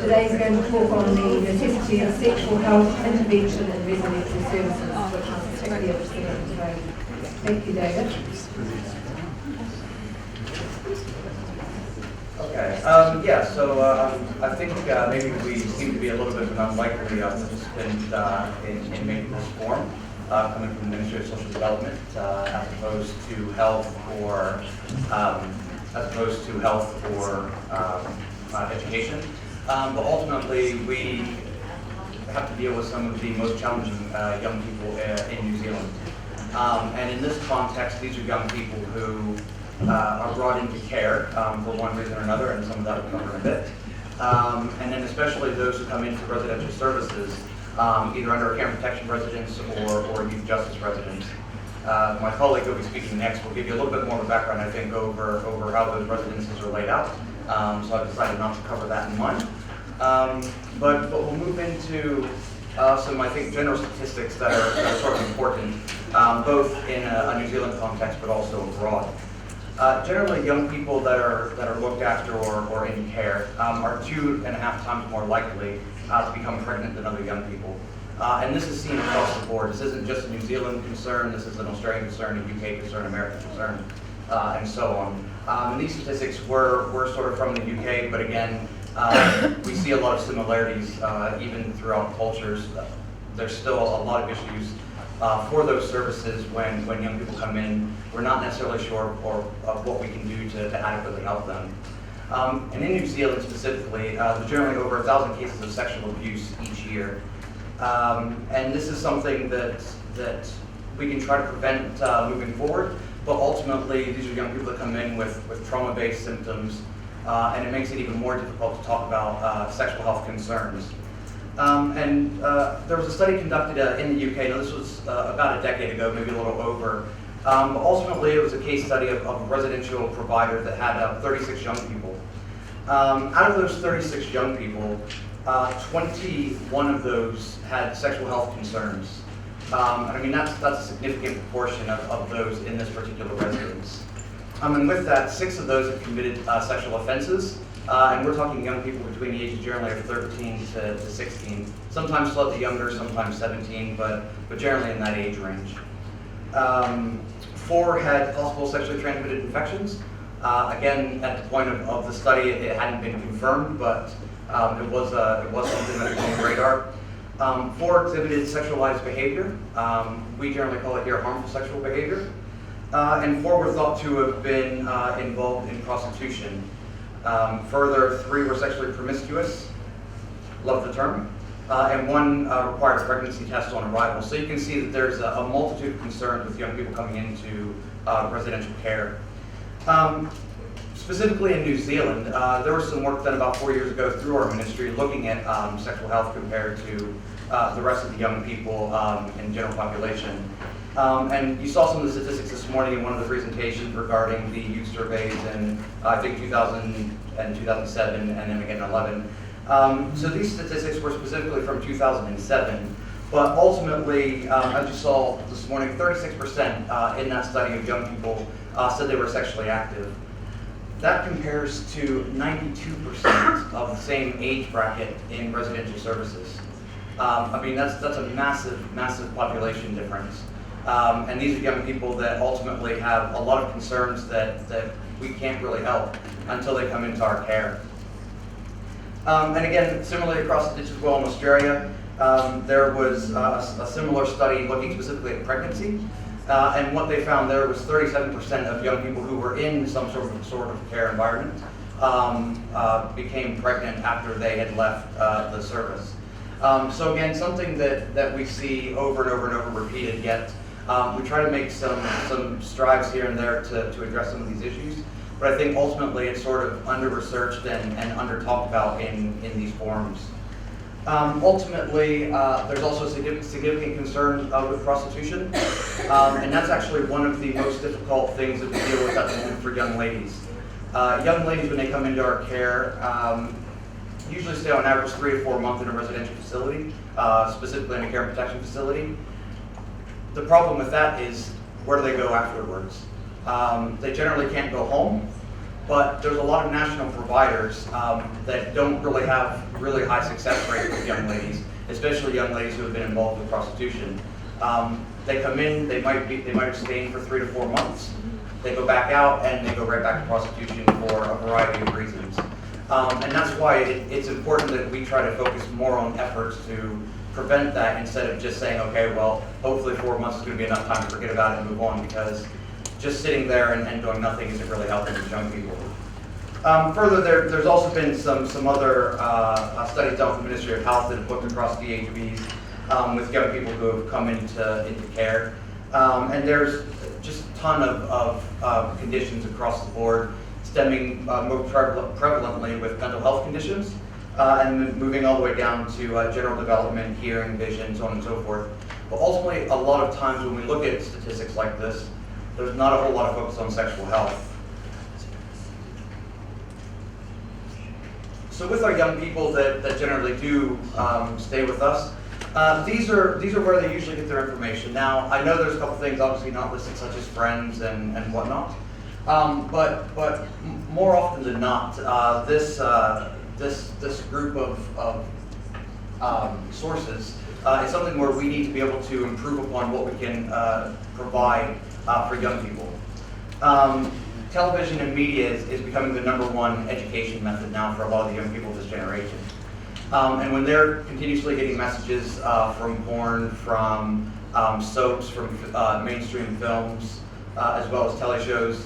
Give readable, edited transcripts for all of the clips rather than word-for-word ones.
today is going to talk on the necessity of sexual health intervention and residential services, which is particularly interesting in Australia. Thank you, David. Okay, I think maybe we seem to be a little bit of an unlikely participant in making this form, coming from the Ministry of Social Development, as opposed to health or education. But ultimately, we have to deal with some of the most challenging young people in New Zealand. And in this context, these are young people who are brought into care for one reason or another, and some of that will cover in a bit. And then especially those who come into residential services, either under a care and protection residence or youth justice residence. My colleague who will be speaking next will give you a little bit more of a background, I think, over how those residences are laid out. So I've decided not to cover that in mine. But we'll move into some, I think, general statistics that are sort of important, both in a New Zealand context, but also abroad. Generally, young people that are looked after or in care are 2.5 times more likely to become pregnant than other young people. And this is seen across the board. This isn't just a New Zealand concern. This is an Australian concern, a UK concern, American concern, and so on. And these statistics were sort of from the UK, but again, we see a lot of similarities even throughout cultures. There's still a lot of issues for those services when young people come in. We're not necessarily sure of what we can do to adequately help them. And in New Zealand specifically, there's generally over 1,000 cases of sexual abuse each year. And this is something that we can try to prevent moving forward, but ultimately these are young people that come in with trauma-based symptoms, and it makes it even more difficult to talk about sexual health concerns. There was a study conducted in the UK. Now this was about a decade ago, maybe a little over. But ultimately, it was a case study of a residential provider that had 36 young people. Out of those 36 young people, 21 of those had sexual health concerns. And I mean, that's a significant proportion of those in this particular residence. And with that, 6 of those have committed sexual offenses. And we're talking young people between the ages generally of 13 to 16, sometimes slightly younger, sometimes 17, but generally in that age range. 4 had possible sexually transmitted infections. Again, at the point of the study, it hadn't been confirmed, but it was something that was on the radar. 4 exhibited sexualized behavior. We generally call it here harmful sexual behavior. And 4 were thought to have been involved in prostitution. Further, 3 were sexually promiscuous, love the term, and 1 required a pregnancy test on arrival. So you can see that there's a multitude of concerns with young people coming into residential care. Specifically in New Zealand, there was some work done about 4 years ago through our ministry looking at sexual health compared to the rest of the young people in general population. And you saw some of the statistics this morning in one of the presentations regarding the youth surveys in, I think, 2000 and 2007, and then again 11. So these statistics were specifically from 2007, but ultimately, as you saw this morning, 36% in that study of young people said they were sexually active. That compares to 92% of the same age bracket in residential services. I mean, that's a massive population difference. And these are young people that ultimately have a lot of concerns that we can't really help until they come into our care. And again, similarly across the ditch as well in Australia, there was a similar study looking specifically at pregnancy. And what they found there was 37% of young people who were in some sort of care environment became pregnant after they had left the service. So again, something that we see over and over and over repeated, yet we try to make some strides here and there to address some of these issues. But I think ultimately it's sort of under-researched and under-talked about in these forums. Ultimately, there's also a significant concern with prostitution, and that's actually one of the most difficult things that we deal with at the moment for young ladies. Young ladies, when they come into our care, usually stay on average 3 to 4 months in a residential facility, specifically in a care and protection facility. The problem with that is, where do they go afterwards? They generally can't go home. but there's a lot of national providers that don't really have really high success rate with young ladies, especially young ladies who have been involved with prostitution. They come in, they might abstain for 3 to 4 months. They go back out and they go right back to prostitution for a variety of reasons. And that's why it's important that we try to focus more on efforts to prevent that instead of just saying, okay, well, hopefully 4 months is going to be enough time to forget about it and move on, because just sitting there and doing nothing isn't really helping these young people. Further, there's also been some other studies done from the Ministry of Health that have looked across DHBs with young people who have come into care. And there's just a ton of conditions across the board, stemming more prevalently with mental health conditions, and then moving all the way down to general development, hearing, vision, so on and so forth. But ultimately, a lot of times when we look at statistics like this, there's not a whole lot of focus on sexual health. So with our young people that generally do stay with us, these are where they usually get their information. Now, I know there's a couple things obviously not listed, such as friends and whatnot, but more often than not, this group of sources is something where we need to be able to improve upon what we can provide for young people. Television and media is becoming the #1 education method now for a lot of the young people of this generation. And when they're continuously getting messages from porn, from soaps, from mainstream films, as well as teleshows,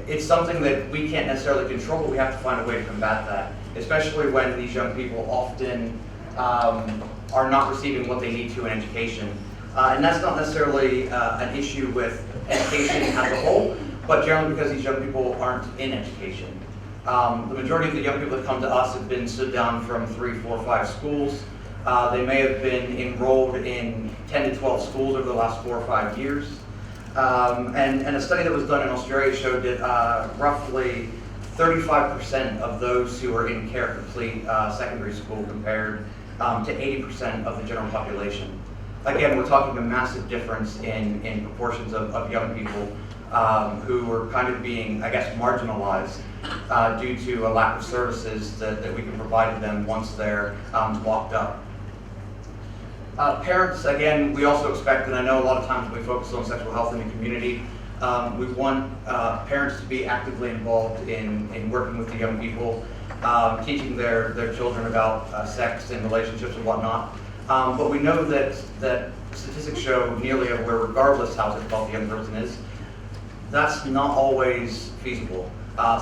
it's something that we can't necessarily control, but we have to find a way to combat that, especially when these young people often are not receiving what they need to in education. And that's not necessarily an issue with education as a whole, but generally because these young people aren't in education. The majority of the young people that come to us have been stood down from 3, 4, 5 schools. They may have been enrolled in 10 to 12 schools over the last 4 or 5 years. And a study that was done in Australia showed that roughly 35% of those who are in care complete secondary school compared to 80% of the general population. Again, we're talking a massive difference in proportions of young people who are kind of being, I guess, marginalized due to a lack of services that we can provide to them once they're locked up. Parents, again, we also expect, and I know a lot of times when we focus on sexual health in the community, we want parents to be actively involved in working with the young people, teaching their children about sex and relationships and whatnot. But we know that statistics show nearly everywhere, regardless how difficult the young person is, that's not always feasible.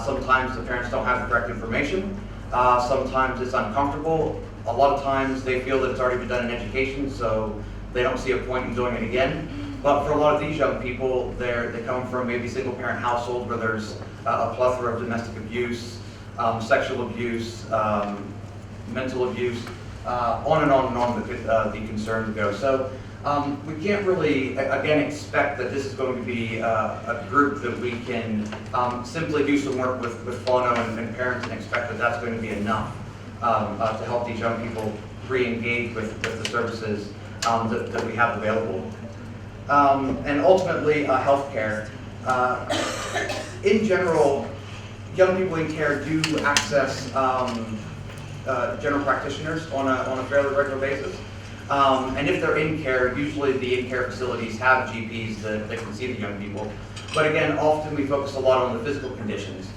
Sometimes the parents don't have the correct information. Sometimes it's uncomfortable. A lot of times they feel that it's already been done in education, so they don't see a point in doing it again. But for a lot of these young people, they come from maybe single-parent households where there's a plethora of domestic abuse, sexual abuse, mental abuse, on and on and on the concerns go. So we can't really, again, expect that this is going to be a group that we can simply do some work with Fono and parents and expect that that's going to be enough to help these young people re-engage with the services that we have available. And ultimately, healthcare. In general, young people in care do access general practitioners on a fairly regular basis. And if they're in care, usually the in-care facilities have GPs that can see the young people. But again, often we focus a lot on the physical conditions.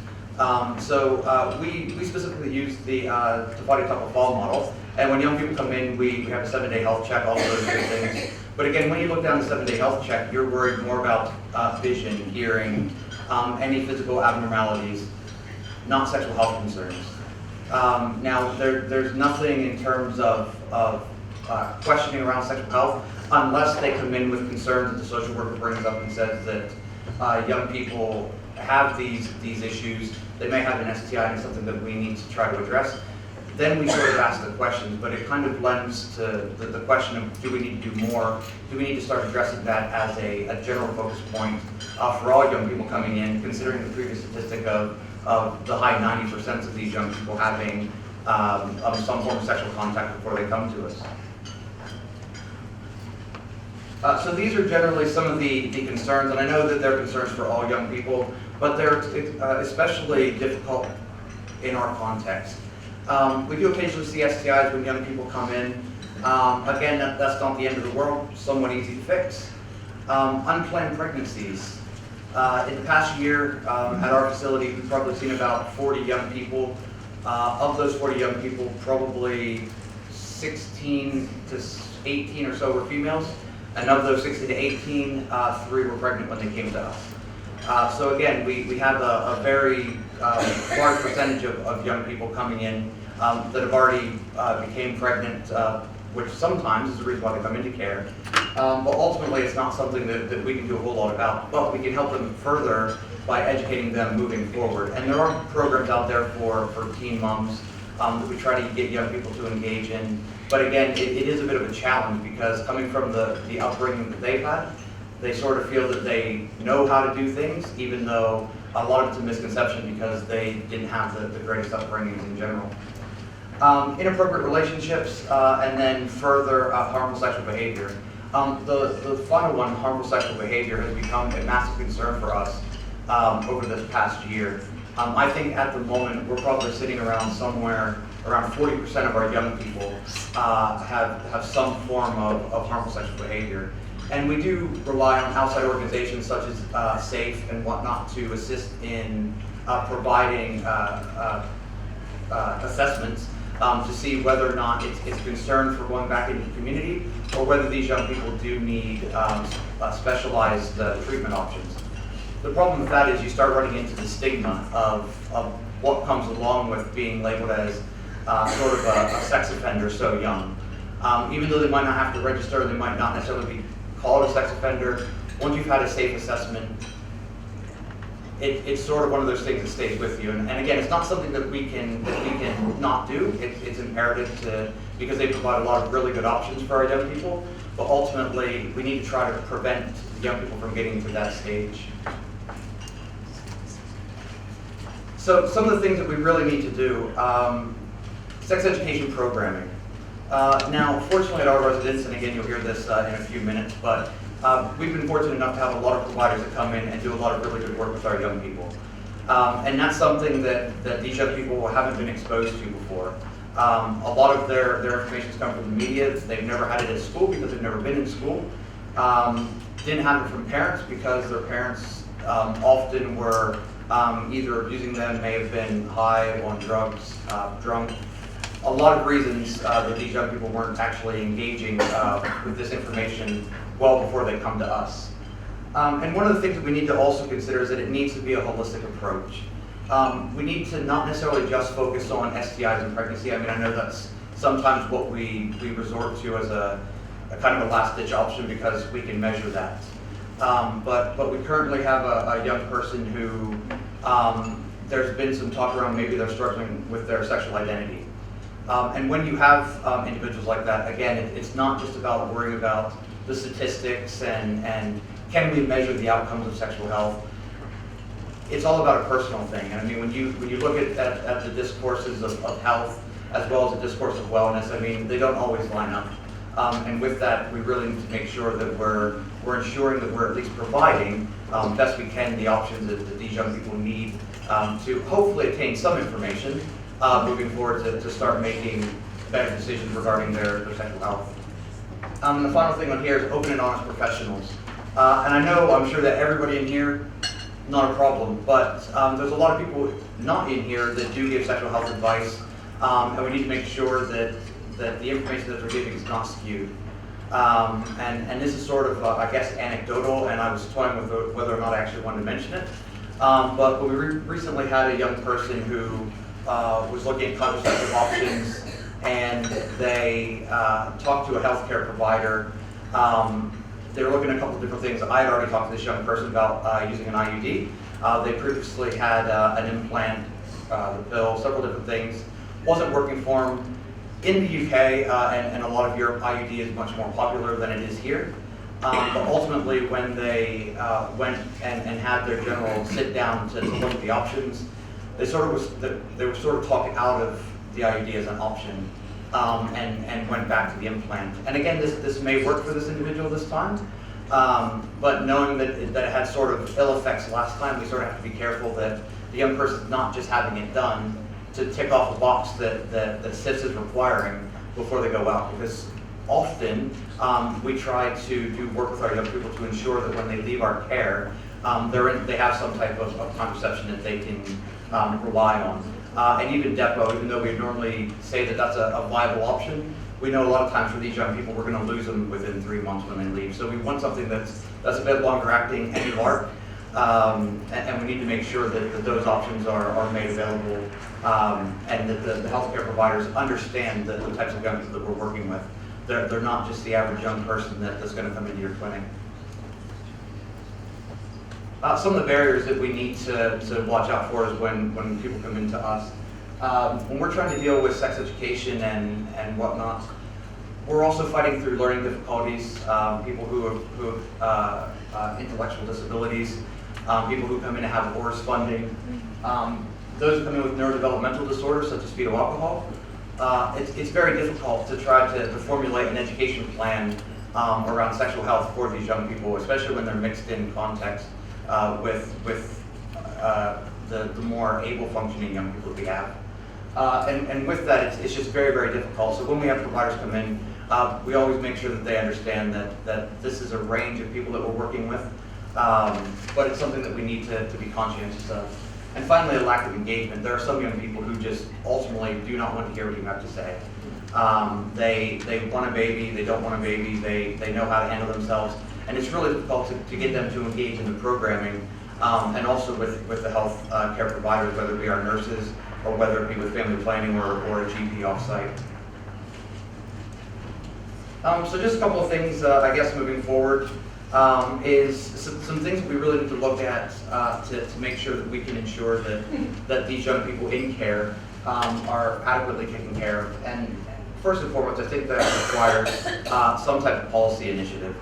So we specifically use the Tafati Takafal model. And when young people come in, we have a 7-day health check, all of those good things. But again, when you look down the 7-day health check, you're worried more about vision, hearing, any physical abnormalities, not sexual health concerns. Now, there's nothing in terms of questioning around sexual health unless they come in with concerns that the social worker brings up and says that young people have these issues. They may have an STI and it's something that we need to try to address. Then we sort of ask the questions, but it kind of lends to the question of, do we need to do more? Do we need to start addressing that as a general focus point for all young people coming in, considering the previous statistic of the high 90% of these young people having some form of sexual contact before they come to us. So these are generally some of the concerns, and I know that they're concerns for all young people, but they're especially difficult in our context. We do occasionally see STIs when young people come in. Again, that's not the end of the world, somewhat easy to fix. Unplanned pregnancies. In the past year at our facility, we've probably seen about 40 young people. Of those 40 young people, probably 16 to 18 or so were females. And of those 16 to 18, 3 were pregnant when they came to us. So again, we have a very large percentage of young people coming in that have already became pregnant, which sometimes is the reason why they come into care. But ultimately, it's not something that we can do a whole lot about, but we can help them further by educating them moving forward. And there are programs out there for teen moms that we try to get young people to engage in. But again, it is a bit of a challenge because coming from the upbringing that they've had, they sort of feel that they know how to do things, even though a lot of it's a misconception because they didn't have the greatest upbringings in general. Inappropriate relationships, and then further harmful sexual behavior. The final one, harmful sexual behavior, has become a massive concern for us over this past year. I think at the moment we're probably sitting around somewhere around 40% of our young people have some form of harmful sexual behavior. And we do rely on outside organizations such as SAFE and whatnot to assist in providing assessments to see whether or not it's a concern for going back into the community or whether these young people do need specialized treatment options. The problem with that is you start running into the stigma of what comes along with being labeled as sort of a sex offender so young. Even though they might not have to register, they might not necessarily be called a sex offender. Once you've had a safe assessment, it's sort of one of those things that stays with you. And again, it's not something that we can not do. It's imperative because they provide a lot of really good options for our young people. But ultimately, we need to try to prevent young people from getting to that stage. So some of the things that we really need to do, sex education programming. Now, fortunately at our residence, and again you'll hear this in a few minutes, but we've been fortunate enough to have a lot of providers that come in and do a lot of really good work with our young people. And that's something that these young people haven't been exposed to before. A lot of their information's come from the media. They've never had it at school because they've never been in school. Didn't have it from parents because their parents often were either abusing them, may have been high on drugs, drunk. A lot of reasons that these young people weren't actually engaging with this information well before they come to us. And one of the things that we need to also consider is that it needs to be a holistic approach. We need to not necessarily just focus on STIs and pregnancy. I mean, I know that's sometimes what we resort to as a kind of a last-ditch option because we can measure that. But we currently have a young person who there's been some talk around maybe they're struggling with their sexual identity. And when you have individuals like that, again, it's not just about worrying about the statistics and can we measure the outcomes of sexual health. It's all about a personal thing. And I mean, when you look at the discourses of health as well as the discourse of wellness, I mean, they don't always line up. And with that, we really need to make sure that we're ensuring that we're at least providing best we can the options that these young people need to hopefully attain some information moving forward to start making better decisions regarding their sexual health. And the final thing on here is open and honest professionals. And I'm sure that everybody in here, not a problem, but there's a lot of people not in here that do give sexual health advice, and we need to make sure that the information that they're giving is not skewed. And this is sort of, I guess, anecdotal, and I was toying with whether or not I actually wanted to mention it. But we recently had a young person who was looking at contraceptive options, and they talked to a healthcare provider. They were looking at a couple of different things. I had already talked to this young person about using an IUD. They previously had an implant, the pill, several different things. Wasn't working for them. In the UK and a lot of Europe, IUD is much more popular than it is here. But ultimately, when they went and had their general sit down to look at the options, they were sort of talking out of the IUD as an option. and went back to the implant. And again, this may work for this individual this time, but knowing that it had sort of ill effects last time, we sort of have to be careful that the young person's not just having it done to tick off a box that CIFS is requiring before they go out, because often we try to do work with our young people to ensure that when they leave our care, they have some type of contraception that they can rely on. And even Depo, even though we normally say that that's a viable option, we know a lot of times for these young people, we're going to lose them within 3 months when they leave. So we want something that's a bit longer acting and LARC, and we need to make sure that those options are made available, and that the healthcare providers understand the types of young people that we're working with. They're not just the average young person that's going to come into your clinic. Some of the barriers that we need to watch out for is when people come into us. When we're trying to deal with sex education and whatnot, we're also fighting through learning difficulties, people who have intellectual disabilities, people who come in and have HORS funding, those who come in with neurodevelopmental disorders such as fetal alcohol. It's very difficult to try to formulate an education plan around sexual health for these young people, especially when they're mixed in context with the more able functioning young people that we have. And with that, it's just very, very difficult. So when we have providers come in, we always make sure that they understand that this is a range of people that we're working with, but it's something that we need to be conscientious of. And finally, a lack of engagement. There are some young people who just ultimately do not want to hear what you have to say. They want a baby, they don't want a baby, they know how to handle themselves, and it's really difficult to get them to engage in the programming, and also with the health care providers, whether it be our nurses or whether it be with family planning or a GP offsite. So just a couple of things, I guess, moving forward, is some things we really need to look at to make sure that we can ensure that these young people in care are adequately taken care of. And first and foremost, I think that requires some type of policy initiative.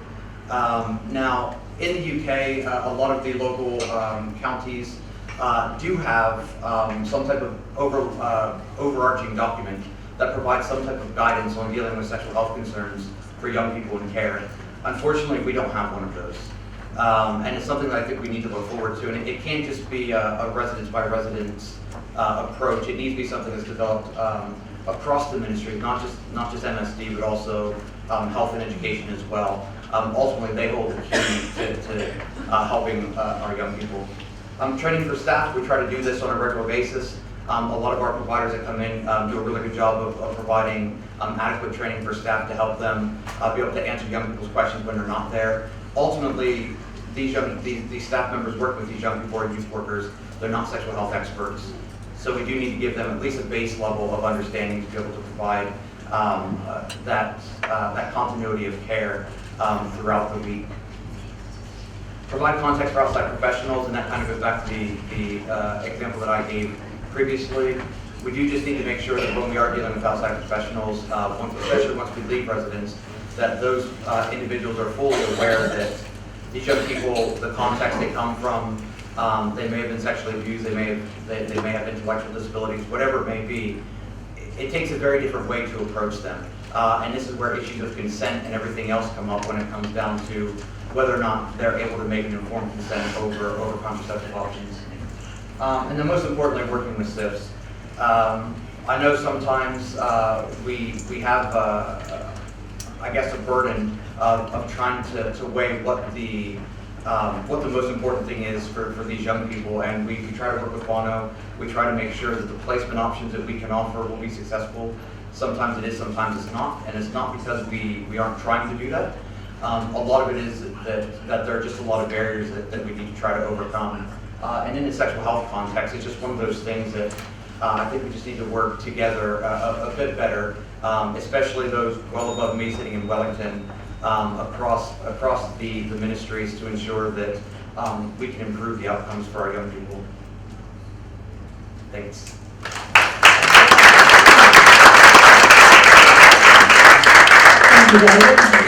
Now, in the UK, a lot of the local counties do have some type of overarching document that provides some type of guidance on dealing with sexual health concerns for young people in care. Unfortunately, we don't have one of those. And it's something that I think we need to look forward to. And it can't just be a residence by residence approach. It needs to be something that's developed across the ministry, not just MSD, but also health and education as well. Ultimately, they hold the key to helping our young people. Training for staff, we try to do this on a regular basis. A lot of our providers that come in do a really good job of providing adequate training for staff to help them be able to answer young people's questions when they're not there. Ultimately, these staff members work with these young people or youth workers. They're not sexual health experts. So we do need to give them at least a base level of understanding to be able to provide that continuity of care throughout the week. Provide context for outside professionals, and that kind of goes back to the example that I gave previously. We do just need to make sure that when we are dealing with outside professionals, especially once we leave residence, that those individuals are fully aware that these young people, the context they come from, they may have been sexually abused, they may have intellectual disabilities, whatever it may be. It takes a very different way to approach them. And this is where issues of consent and everything else come up when it comes down to whether or not they're able to make an informed consent over contraceptive options. And then most importantly, working with CIFS. I know sometimes we have, I guess, a burden of trying to weigh what the most important thing is for these young people, and we try to work with Bono. We try to make sure that the placement options that we can offer will be successful. Sometimes it is, sometimes it's not, and it's not because we aren't trying to do that. A lot of it is that there are just a lot of barriers that we need to try to overcome. And in the sexual health context, it's just one of those things that I think we just need to work together a bit better, especially those well above me sitting in Wellington, across the ministries to ensure that we can improve the outcomes for our young people. Thanks. Thank you, David.